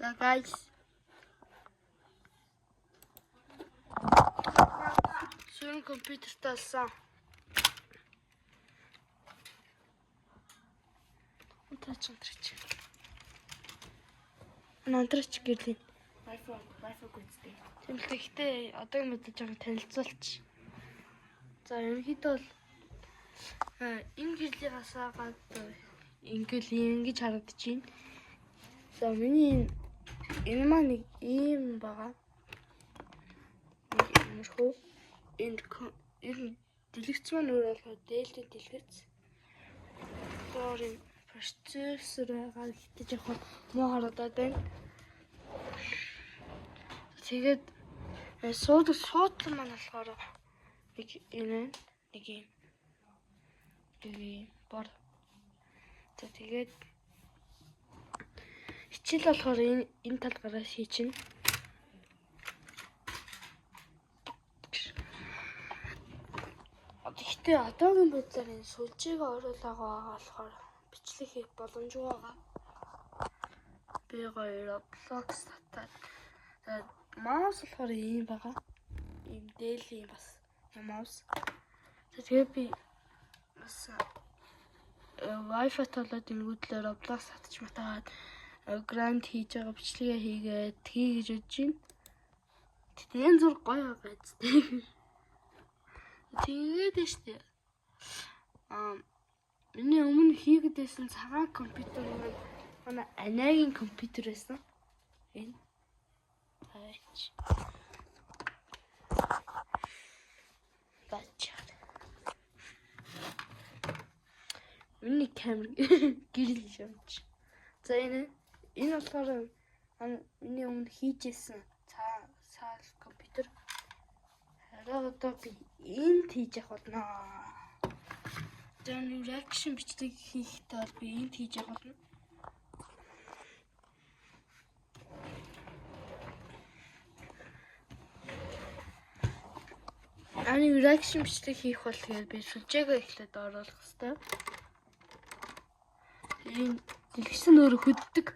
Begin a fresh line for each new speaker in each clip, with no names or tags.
So guys, soon computer starts. Нантрч гэрлээ.
Wi-Fi гүйцэтгэв.
Тэмлэгтэй одоо юм бодож байгаа танилцуулч. За ерөнхийдөө бол энэ гэрлийг асаагаад ингэж харагдаж байна. За миний энэ маань нэг ийм байгаа. Нэг юмрхүү энэ дэлгэц маань өөрөө бол дээлтэй дэлгэц. Sorry, процессор байгаа гэдэг жоохон муу харагдаад байна. Тэгээд суудлын маань болохоор нэг энэ нэг юм бор. Тэгээд хичээл болохоор энэ талбараас хийчихнэ. Гэхдээ одоогийн байдлаар энэ сүлжээг оруулаагаа болохоор бичлэг хийх боломжгүй байгаа. Би гоё блокс татаад. Маус болохоор ийм байгаа. Ийм дээлийн бас маус. Тэгээд би бас Wi-Fi толоод ингүүдлээр блокс татчих матаад гранд хийж байгаа бичлэгээ хийгээд хийж өгч байна. Тэгээд зур гоё байц тээ. Тэгээд штэ. Миний өмнө хийгээдсэн цагаан компьютер манай анагийн компьютер байсан. Энэ хайч. Бачаа. Миний камер гэрэл шамч. За энэ болохоор миний өмнө хийжсэн цаал компьютер. Хараа одоо би энд хийж явах болно. Dan reaction бичлэг хийхдээ би энд хийж явах болно. Ани reaction бичлэг хийх бол тэгээд би сүлжээгээ эхлээд оруулах хэрэгтэй. Энэ дэлгэцэн өөрөө хөддөг.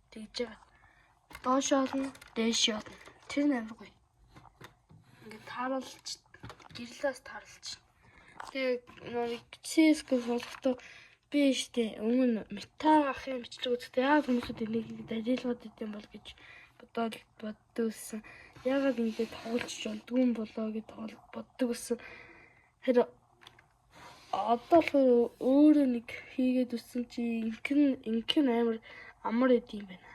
Тэгж байгаа. Доош олно, дээш олно. Тэр нь амар гоё. Ингээд тааруулж, гэрлээс тааруулж. Тэгээд нэг CS-г болохдоо би штэ өмнө метаа ахын бичлэг үзэхдээ яг хүмүүсүүд энийг ажиллаад идэм бол гэж боддогсэн. Ягаад ингэж тоглож болдгүй юм болоо гэж боддог ус. Тэр одоо л өөрөө нэг хийгээд үсэн чи инхэн амар идэм байна.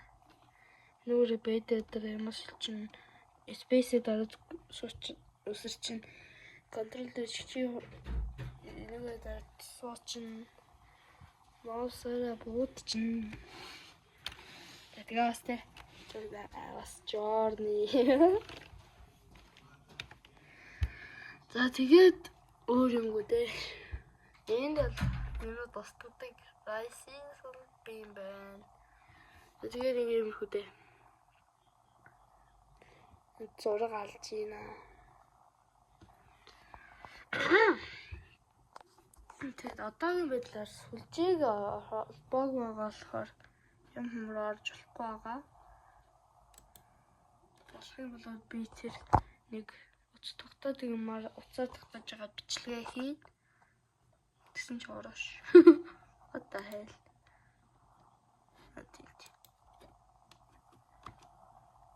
Нүрэ бэдэ дээр юмс чинь space дараад үсэр чинь контрол дээр чи энийг дараад суучин маусаараа буудчин. Тэгээс тэ бас journey. За тэгээд өөр юмгүй дээ. Энд бол босддаг rising sun beam байна. Тэгээд ингэ юмрхүү дээ. Зураг алж ийна. Тэгээд одоогийн байдлаар сүлжээг холбоог болохоор юм хүмүүс орж болохгүй байгаа. Болохын болоод би тэр нэг уц тогтоод юмар уцаар тогтоож байгаа бичлэгээ хийн. Тэгсэн ч ороош. What the hell?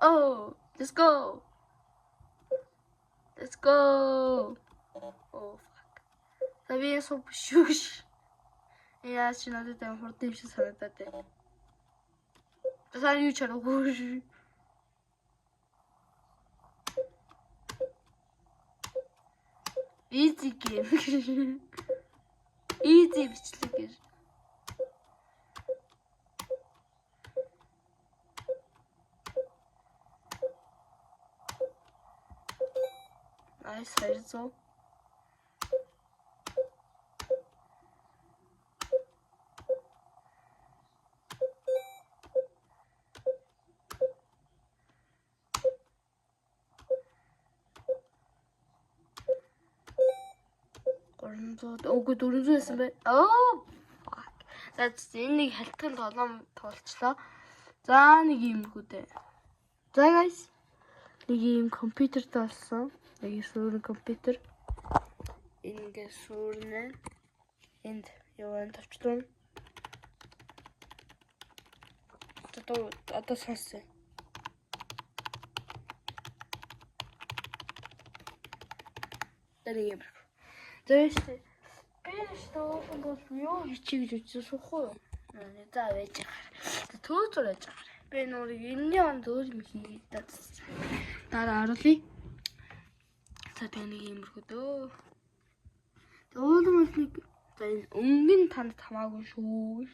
Oh, let's go. Let's go. Oh fuck. Таbii супшуш. Яа чи надад тань хурд юм шиг санагдаад байна. Тасаа юу чарахгүй. Easy game. Easy бичлэг гэж. Nice хайрцоо. Үгүй 400 байсан бай. Oh fuck. За энийг халтгал толом туулчлаа. За нэг юм хүүдээ. За guys. Нэг юм компьютерт болсон. Нэг сүүрэн компьютер. Ингээ сүүрнэ. Энд яваа тавчдаа. Одоо сонсоо. Тэрийг юм. Тэрс би что бол юу хийчих гэж үзсэн суухгүй юу? За байж байгаа. Төөцөр байж байгаа. Би нурыг энэний он өөр юм хийгээд дараа оруулъя. За тэгээ нэг юмрхүү дөө. Уулын нэг өмнө нь танд хамаагүй шүү.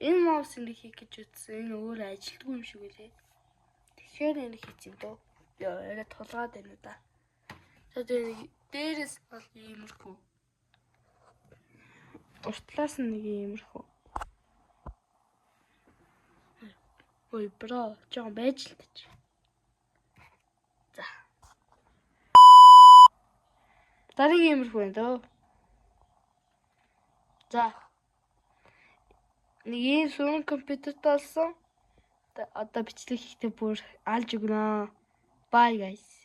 Энэ маус ингэ хийх гэж үзсэн. Энэ өөр ажилтгүй юм шиг үлээ. Тэгэхээр энэ хийх юм дөө. Яа, тулгаад байна уу да. За тэгээ дээрээс бол иймэрхүү. Уртлаас нь нэг иймэрхүү. Ой, бро, жоо байж л тач. За. Дараагийн иймэрхүү байна дөө. За. Нэг ийм сүүрэн компьютерт болсон. Одоо бичлэг хийхдээ бүр алж өгнө. Bye guys.